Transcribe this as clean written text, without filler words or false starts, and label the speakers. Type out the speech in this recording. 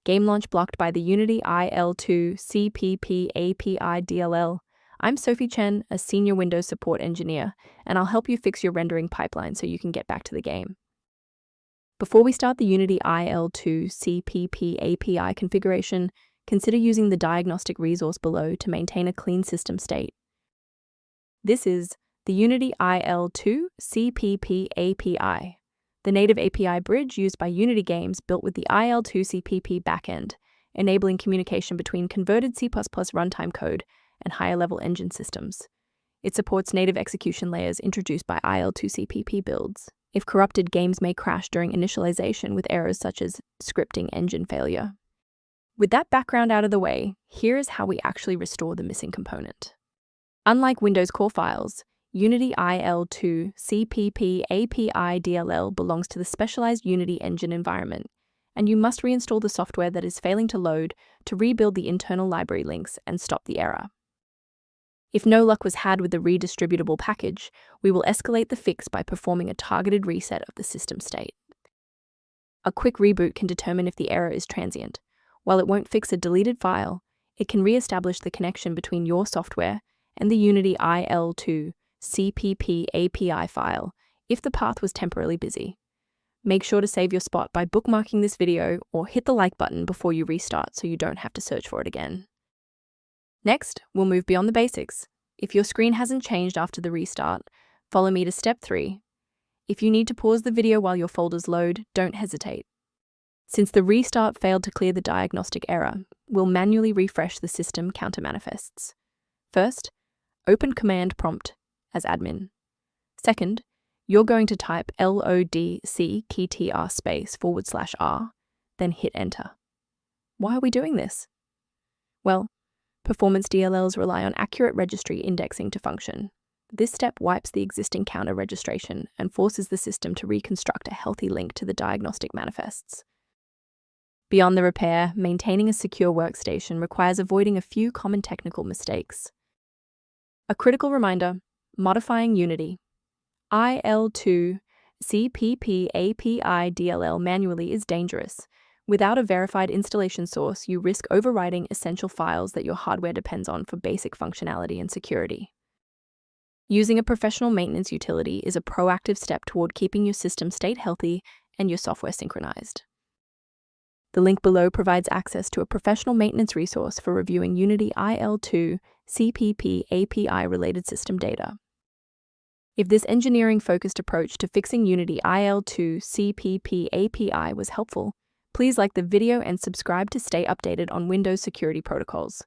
Speaker 1: Game launch blocked by the Unity il2cpp API DLL. I'm Sophie Chen, a senior Windows support engineer, and I'll help you fix your rendering pipeline so you can get back to the game. Before we start the Unity il2cpp API configuration, consider using the diagnostic resource below to maintain a clean system state. This is the Unity il2cpp API, the native API bridge used by Unity games built with the il2cpp backend, enabling communication between converted C++ runtime code and higher-level engine systems. It supports native execution layers introduced by il2cpp builds. If corrupted, games may crash during initialization with errors such as scripting engine failure. With that background out of the way, here is how we actually restore the missing component. Unlike Windows core files, Unity il2cpp API DLL belongs to the specialized Unity engine environment, and you must reinstall the software that is failing to load to rebuild the internal library links and stop the error. If no luck was had with the redistributable package, we will escalate the fix by performing a targeted reset of the system state. A quick reboot can determine if the error is transient. While it won't fix a deleted file, it can re-establish the connection between your software and the Unity il2cpp API file if the path was temporarily busy. Make sure to save your spot by bookmarking this video or hit the like button before you restart so you don't have to search for it again. Next, we'll move beyond the basics. If your screen hasn't changed after the restart, follow me to step 3. If you need to pause the video while your folders load, don't hesitate. Since the restart failed to clear the diagnostic error, we'll manually refresh the system counter manifests. First, open command prompt as admin. Second, you're going to type lodcktr/r, then hit enter. Why are we doing this? Well, performance DLLs rely on accurate registry indexing to function. This step wipes the existing counter registration and forces the system to reconstruct a healthy link to the diagnostic manifests. Beyond the repair, maintaining a secure workstation requires avoiding a few common technical mistakes. A critical reminder: modifying Unity il2cpp API DLL manually is dangerous. Without a verified installation source, you risk overwriting essential files that your hardware depends on for basic functionality and security. Using a professional maintenance utility is a proactive step toward keeping your system state healthy and your software synchronized. The link below provides access to a professional maintenance resource for reviewing Unity il2cpp API-related system data. If this engineering-focused approach to fixing Unity il2cpp API was helpful, please like the video and subscribe to stay updated on Windows security protocols.